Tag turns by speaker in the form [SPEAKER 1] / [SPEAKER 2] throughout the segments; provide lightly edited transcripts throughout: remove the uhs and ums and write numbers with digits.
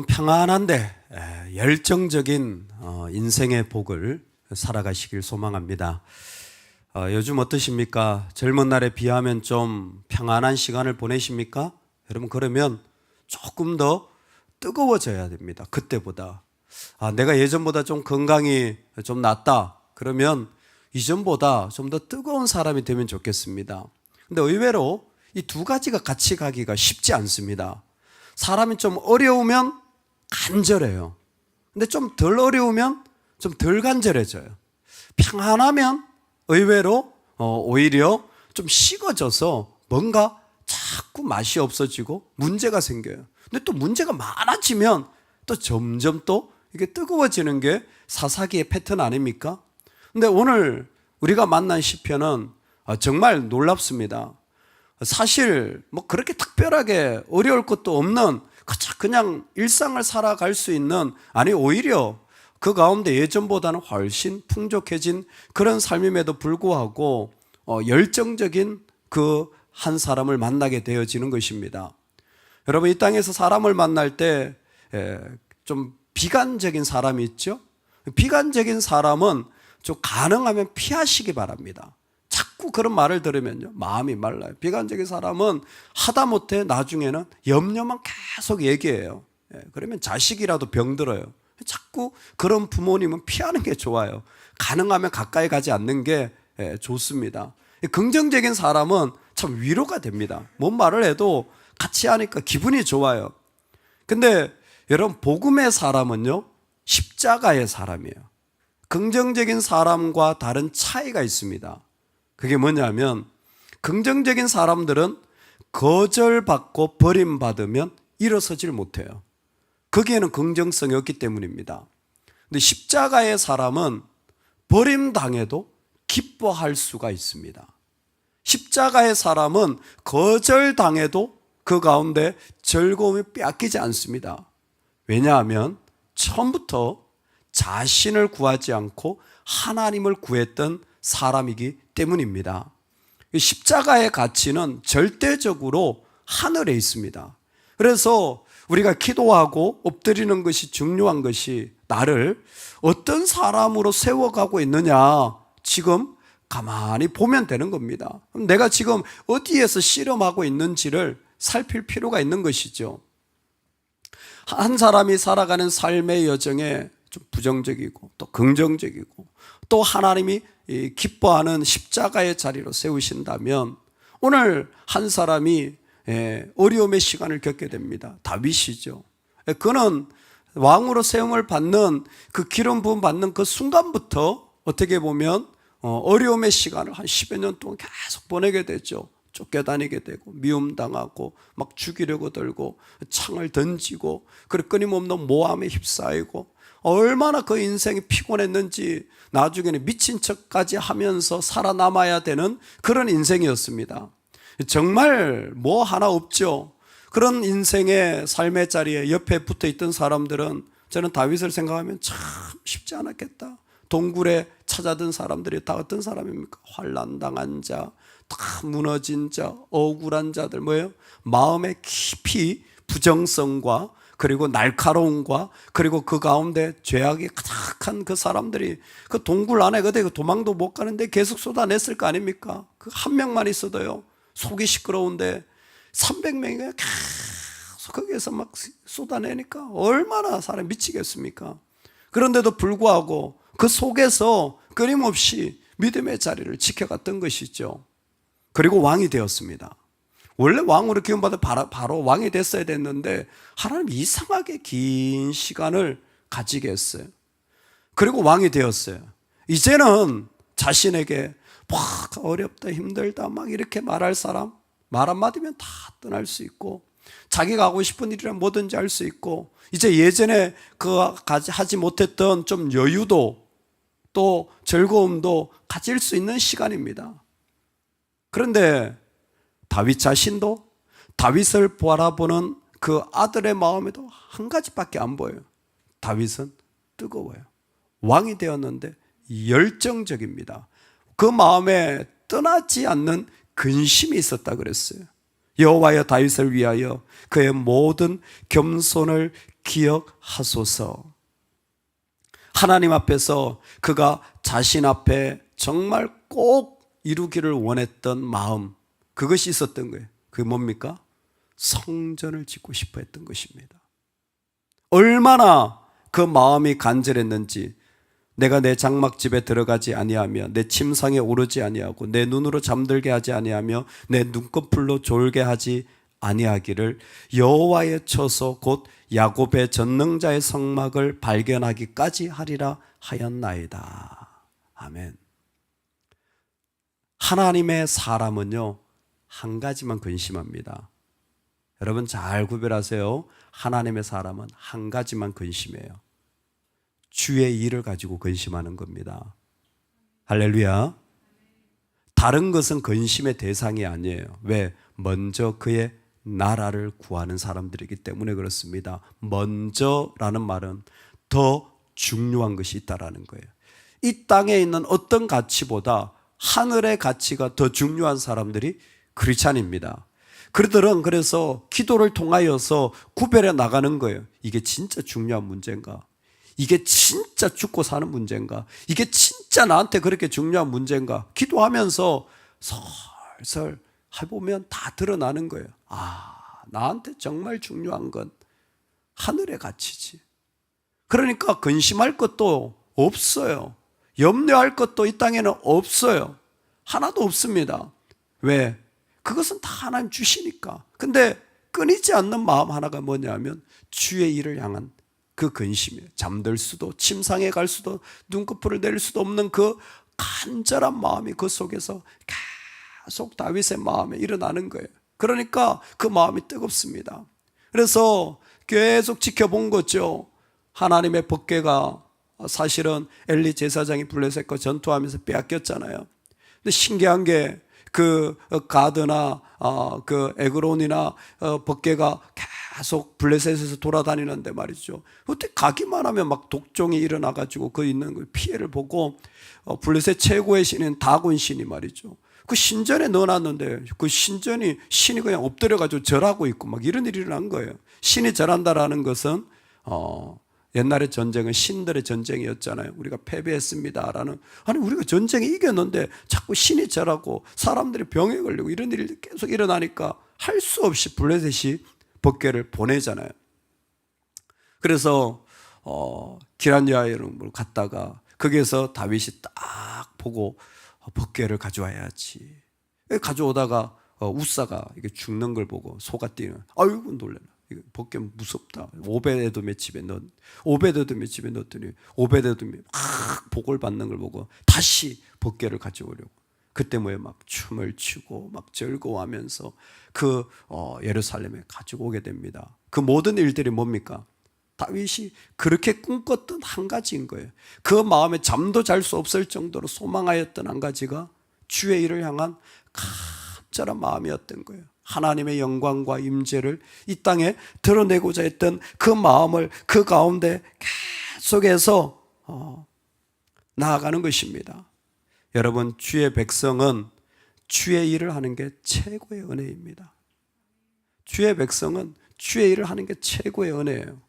[SPEAKER 1] 평안한데 열정적인 인생의 복을 살아가시길 소망합니다. 요즘 어떠십니까? 젊은 날에 비하면 좀 평안한 시간을 보내십니까? 여러분, 그러면 조금 더 뜨거워져야 됩니다. 그때보다. 내가 예전보다 좀 건강이 좀 낫다. 그러면 이전보다 좀 더 뜨거운 사람이 되면 좋겠습니다. 근데 의외로 이 두 가지가 같이 가기가 쉽지 않습니다. 사람이 좀 어려우면 간절해요. 근데 좀 덜 어려우면 좀 덜 간절해져요. 평안하면 의외로 오히려 좀 식어져서 뭔가 자꾸 맛이 없어지고 문제가 생겨요. 근데 또 문제가 많아지면 또 점점 또 이게 뜨거워지는 게 사사기의 패턴 아닙니까? 근데 오늘 우리가 만난 시편은 정말 놀랍습니다. 사실 뭐 그렇게 특별하게 어려울 것도 없는 그냥 일상을 살아갈 수 있는, 아니 오히려 그 가운데 예전보다는 훨씬 풍족해진 그런 삶임에도 불구하고 열정적인 그 한 사람을 만나게 되어지는 것입니다. 여러분, 이 땅에서 사람을 만날 때 좀 비관적인 사람이 있죠. 비관적인 사람은 좀 가능하면 피하시기 바랍니다. 자꾸 그런 말을 들으면요, 마음이 말라요. 비관적인 사람은 하다못해 나중에는 염려만 계속 얘기해요. 그러면 자식이라도 병들어요. 자꾸 그런 부모님은 피하는 게 좋아요. 가능하면 가까이 가지 않는 게 좋습니다. 긍정적인 사람은 참 위로가 됩니다. 뭔 말을 해도 같이 하니까 기분이 좋아요. 근데 여러분, 복음의 사람은요, 십자가의 사람이에요. 긍정적인 사람과 다른 차이가 있습니다. 그게 뭐냐면, 긍정적인 사람들은 거절받고 버림받으면 일어서질 못해요. 거기에는 긍정성이 없기 때문입니다. 근데 십자가의 사람은 버림당해도 기뻐할 수가 있습니다. 십자가의 사람은 거절당해도 그 가운데 즐거움이 빼앗기지 않습니다. 왜냐하면 처음부터 자신을 구하지 않고 하나님을 구했던 사람이기 때문입니다. 십자가의 가치는 절대적으로 하늘에 있습니다. 그래서 우리가 기도하고 엎드리는 것이 중요한 것이, 나를 어떤 사람으로 세워가고 있느냐 지금 가만히 보면 되는 겁니다. 내가 지금 어디에서 씨름하고 있는지를 살필 필요가 있는 것이죠. 한 사람이 살아가는 삶의 여정에 좀 부정적이고 또 긍정적이고 또 하나님이 기뻐하는 십자가의 자리로 세우신다면, 오늘 한 사람이 어려움의 시간을 겪게 됩니다. 다윗이죠. 그는 왕으로 세움을 받는, 그 기름 부음 받는 그 순간부터 어떻게 보면 어려움의 시간을 한 10여 년 동안 계속 보내게 되죠. 쫓겨다니게 되고 미움당하고 막 죽이려고 들고 창을 던지고, 그리고 끊임없는 모함에 휩싸이고, 얼마나 그 인생이 피곤했는지 나중에는 미친 척까지 하면서 살아남아야 되는 그런 인생이었습니다. 정말 뭐 하나 없죠. 그런 인생의 삶의 자리에 옆에 붙어있던 사람들은, 저는 다윗을 생각하면 참 쉽지 않았겠다. 동굴에 찾아든 사람들이 다 어떤 사람입니까? 환난당한 자, 다 무너진 자, 억울한 자들, 뭐예요? 마음에 깊이 부정성과 그리고 날카로움과 그리고 그 가운데 죄악이 가득한 그 사람들이 그 동굴 안에 그대 도망도 못 가는데 계속 쏟아냈을 거 아닙니까? 그 한 명만 있어도요, 속이 시끄러운데 300명이 계속 거기에서 막 쏟아내니까 얼마나 사람이 미치겠습니까? 그런데도 불구하고 그 속에서 끊임없이 믿음의 자리를 지켜갔던 것이죠. 그리고 왕이 되었습니다. 원래 왕으로 기운받아 바로 왕이 됐어야 됐는데 하나님이 이상하게 긴 시간을 가지게 했어요. 그리고 왕이 되었어요. 이제는 자신에게 막 어렵다, 힘들다 막 이렇게 말할 사람, 말 한마디면 다 떠날 수 있고, 자기가 하고 싶은 일이란 뭐든지 할 수 있고, 이제 예전에 하지 못했던 좀 여유도 또 즐거움도 가질 수 있는 시간입니다. 그런데 다윗 자신도 다윗을 바라보는 그 아들의 마음에도 한 가지밖에 안 보여요. 다윗은 뜨거워요. 왕이 되었는데 열정적입니다. 그 마음에 떠나지 않는 근심이 있었다 그랬어요. 여호와여 다윗을 위하여 그의 모든 겸손을 기억하소서. 하나님 앞에서 그가 자신 앞에 정말 꼭 이루기를 원했던 마음, 그것이 있었던 거예요. 그게 뭡니까? 성전을 짓고 싶어 했던 것입니다. 얼마나 그 마음이 간절했는지, 내가 내 장막집에 들어가지 아니하며 내 침상에 오르지 아니하고 내 눈으로 잠들게 하지 아니하며 내 눈꺼풀로 졸게 하지 아니하기를 여호와의 처소 곧 야곱의 전능자의 성막을 발견하기까지 하리라 하였나이다. 아멘. 하나님의 사람은요, 한 가지만 근심합니다. 여러분 잘 구별하세요. 하나님의 사람은 한 가지만 근심해요. 주의 일을 가지고 근심하는 겁니다. 할렐루야. 다른 것은 근심의 대상이 아니에요. 왜? 먼저 그의 나라를 구하는 사람들이기 때문에 그렇습니다. 먼저라는 말은 더 중요한 것이 있다라는 거예요. 이 땅에 있는 어떤 가치보다 하늘의 가치가 더 중요한 사람들이 크리스찬입니다. 그들은 그래서 기도를 통하여서 구별해 나가는 거예요. 이게 진짜 중요한 문제인가? 이게 진짜 죽고 사는 문제인가? 이게 진짜 나한테 그렇게 중요한 문제인가? 기도하면서 설설 해보면 다 드러나는 거예요. 나한테 정말 중요한 건 하늘의 가치지. 그러니까 근심할 것도 없어요. 염려할 것도 이 땅에는 없어요. 하나도 없습니다. 왜? 그것은 다 하나님 주시니까. 근데 끊이지 않는 마음 하나가 뭐냐면 주의 일을 향한 그 근심이에요. 잠들 수도, 침상에 갈 수도, 눈꺼풀을 내릴 수도 없는 그 간절한 마음이 그 속에서 계속 다윗의 마음에 일어나는 거예요. 그러니까 그 마음이 뜨겁습니다. 그래서 계속 지켜본 거죠. 하나님의 법궤가 사실은 엘리 제사장이 블레셋과 전투하면서 빼앗겼잖아요. 근데 신기한 게 그 가드나 그 에그론이나 법궤가 계속 블레셋에서 돌아다니는데 말이죠. 그때 가기만 하면 막 독종이 일어나가지고 그 있는 그 피해를 보고 블레셋 최고의 신인 다곤 신이 말이죠. 그 신전에 넣어놨는데 그 신이 그냥 엎드려가지고 절하고 있고 막 이런 일이 일어난 거예요. 신이 절한다라는 것은 옛날의 전쟁은 신들의 전쟁이었잖아요. 우리가 패배했습니다라는. 아니 우리가 전쟁에 이겼는데 자꾸 신이 절하고 사람들이 병에 걸리고 이런 일이 계속 일어나니까 할 수 없이 블레셋이 법궤를 보내잖아요. 그래서 기럇야이름으로 갔다가 거기에서 다윗이 딱 보고 법궤를 가져와야지. 가져오다가 우사가 이게 죽는 걸 보고 소가 뛰는. 아이고 놀래라. 법궤 무섭다. 오베데돔의 집에 넣었더니 오베데돔이 막 복을 받는 걸 보고 다시 법궤를 가져오려고. 그때 막 춤을 추고 막 즐거워하면서 그 예루살렘에 가지고 오게 됩니다. 그 모든 일들이 뭡니까? 다윗이 그렇게 꿈꿨던 한 가지인 거예요. 그 마음에 잠도 잘 수 없을 정도로 소망하였던 한 가지가 주의 일을 향한 간절한 마음이었던 거예요. 하나님의 영광과 임재를 이 땅에 드러내고자 했던 그 마음을 그 가운데 계속해서 나아가는 것입니다. 여러분, 주의 백성은 주의 일을 하는 게 최고의 은혜입니다. 주의 백성은 주의 일을 하는 게 최고의 은혜예요.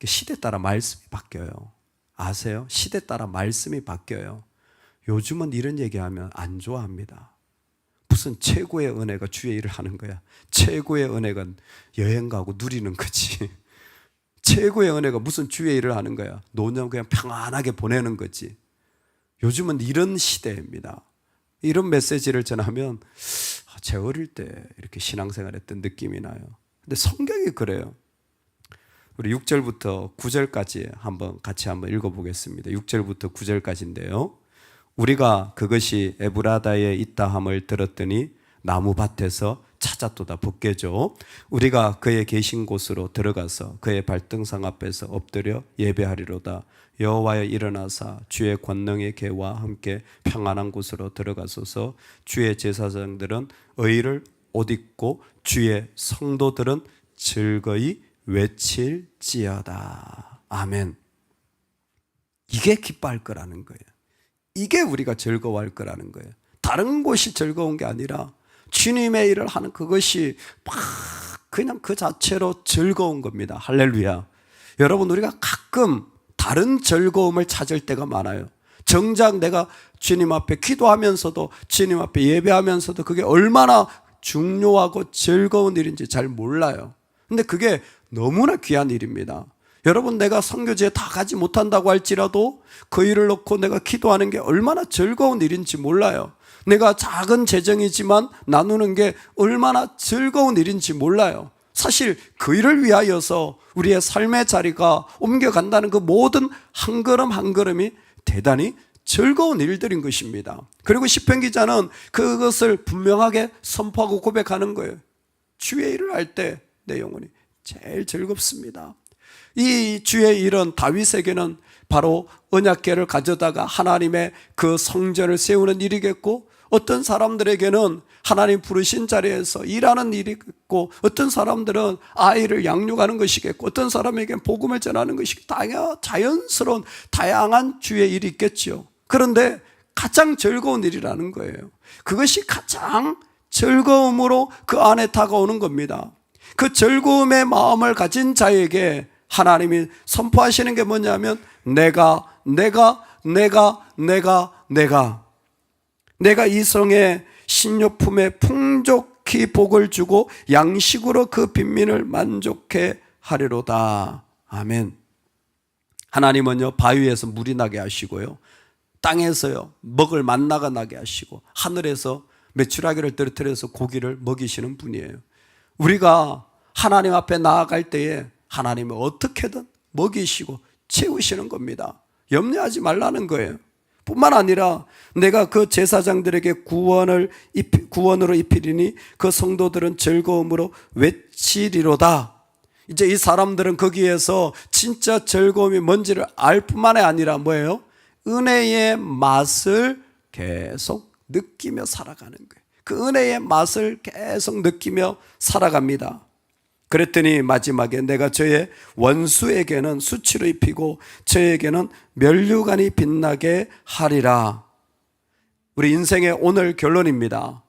[SPEAKER 1] 시대 따라 말씀이 바뀌어요. 아세요? 시대 따라 말씀이 바뀌어요. 요즘은 이런 얘기하면 안 좋아합니다. 무슨 최고의 은혜가 주의 일을 하는 거야. 최고의 은혜가 여행 가고 누리는 거지. 최고의 은혜가 무슨 주의 일을 하는 거야. 노년 그냥 평안하게 보내는 거지. 요즘은 이런 시대입니다. 이런 메시지를 전하면 제 어릴 때 이렇게 신앙생활 했던 느낌이 나요. 근데 성경이 그래요. 우리 6절부터 9절까지 같이 한번 읽어보겠습니다. 6절부터 9절까지인데요. 우리가 그것이 에브라다에 있다함을 들었더니 나무밭에서 찾았도다. 법궤죠. 우리가 그의 계신 곳으로 들어가서 그의 발등상 앞에서 엎드려 예배하리로다. 여호와여 일어나사 주의 권능의 계와 함께 평안한 곳으로 들어가소서. 주의 제사장들은 의를 옷 입고 주의 성도들은 즐거이 외칠지어다. 아멘. 이게 기뻐할 거라는 거예요. 이게 우리가 즐거워할 거라는 거예요. 다른 곳이 즐거운 게 아니라 주님의 일을 하는 그것이 막 그냥 그 자체로 즐거운 겁니다. 할렐루야. 여러분, 우리가 가끔 다른 즐거움을 찾을 때가 많아요. 정작 내가 주님 앞에 기도하면서도, 주님 앞에 예배하면서도 그게 얼마나 중요하고 즐거운 일인지 잘 몰라요. 근데 그게 너무나 귀한 일입니다. 여러분, 내가 선교지에 다 가지 못한다고 할지라도 그 일을 놓고 내가 기도하는 게 얼마나 즐거운 일인지 몰라요. 내가 작은 재정이지만 나누는 게 얼마나 즐거운 일인지 몰라요. 사실 그 일을 위하여서 우리의 삶의 자리가 옮겨간다는 그 모든 한 걸음 한 걸음이 대단히 즐거운 일들인 것입니다. 그리고 시편 기자는 그것을 분명하게 선포하고 고백하는 거예요. 주의 일을 할 때 내 영혼이 제일 즐겁습니다. 이 주의 일은 다윗에게는 바로 언약궤를 가져다가 하나님의 그 성전을 세우는 일이겠고, 어떤 사람들에게는 하나님 부르신 자리에서 일하는 일이겠고, 어떤 사람들은 아이를 양육하는 것이겠고, 어떤 사람에게는 복음을 전하는 것이겠고, 자연스러운 다양한 주의 일이 있겠죠. 그런데 가장 즐거운 일이라는 거예요. 그것이 가장 즐거움으로 그 안에 다가오는 겁니다. 그 즐거움의 마음을 가진 자에게 하나님이 선포하시는 게 뭐냐면 내가 이성의 신료품에 풍족히 복을 주고 양식으로 그 빈민을 만족해 하리로다. 아멘. 하나님은요, 바위에서 물이 나게 하시고요, 땅에서요 먹을 만나가 나게 하시고, 하늘에서 메추라기를 떨어뜨려서 고기를 먹이시는 분이에요. 우리가 하나님 앞에 나아갈 때에 하나님이 어떻게든 먹이시고 채우시는 겁니다. 염려하지 말라는 거예요. 뿐만 아니라 내가 그 제사장들에게 구원으로 입히리니 그 성도들은 즐거움으로 외치리로다. 이제 이 사람들은 거기에서 진짜 즐거움이 뭔지를 알 뿐만 아니라 뭐예요? 은혜의 맛을 계속 느끼며 살아가는 거예요. 그 은혜의 맛을 계속 느끼며 살아갑니다. 그랬더니 마지막에 내가 저의 원수에게는 수치로 입히고 저에게는 면류관이 빛나게 하리라. 우리 인생의 오늘 결론입니다.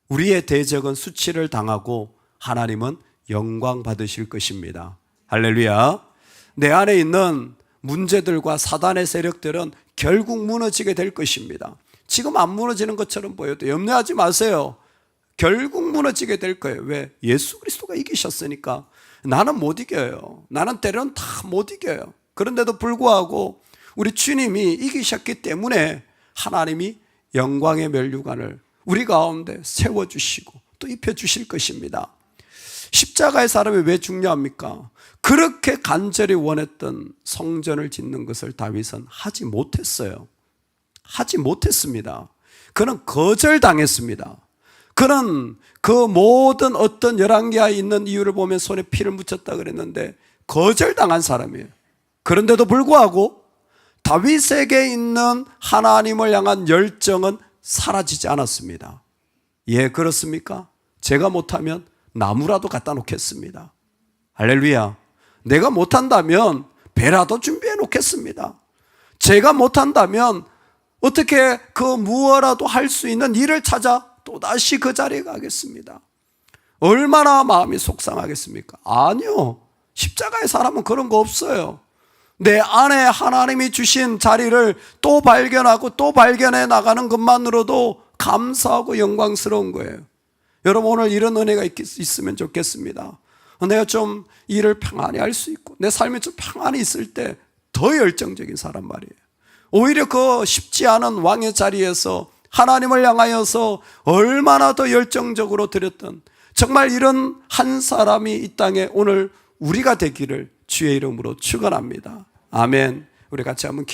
[SPEAKER 1] 우리의 대적은 수치를 당하고 하나님은 영광 받으실 것입니다. 할렐루야. 내 안에 있는 문제들과 사단의 세력들은 결국 무너지게 될 것입니다. 지금 안 무너지는 것처럼 보여도 염려하지 마세요. 결국 무너지게 될 거예요. 왜? 예수 그리스도가 이기셨으니까. 나는 못 이겨요. 나는 때로는 다 못 이겨요. 그런데도 불구하고 우리 주님이 이기셨기 때문에 하나님이 영광의 면류관을 우리 가운데 세워주시고 또 입혀주실 것입니다. 십자가의 사람이 왜 중요합니까? 그렇게 간절히 원했던 성전을 짓는 것을 다윗은 하지 못했어요. 하지 못했습니다. 그는 거절당했습니다. 그는 그 모든 어떤 열왕기하에 있는 이유를 보면 손에 피를 묻혔다 그랬는데 거절당한 사람이에요. 그런데도 불구하고 다윗에게 있는 하나님을 향한 열정은 사라지지 않았습니다. 예, 그렇습니까? 제가 못하면 나무라도 갖다 놓겠습니다. 할렐루야. 내가 못한다면 배라도 준비해 놓겠습니다. 제가 못한다면 어떻게 그 무엇라도 할 수 있는 일을 찾아 또다시 그 자리에 가겠습니다. 얼마나 마음이 속상하겠습니까? 아니요. 십자가의 사람은 그런 거 없어요. 내 안에 하나님이 주신 자리를 또 발견하고 또 발견해 나가는 것만으로도 감사하고 영광스러운 거예요. 여러분, 오늘 이런 은혜가 있으면 좋겠습니다. 내가 좀 일을 평안히 할 수 있고 내 삶이 좀 평안히 있을 때 더 열정적인 사람 말이에요. 오히려 그 쉽지 않은 왕의 자리에서 하나님을 향하여서 얼마나 더 열정적으로 드렸던, 정말 이런 한 사람이 이 땅에 오늘 우리가 되기를 주의 이름으로 축원합니다. 아멘. 우리 같이 한번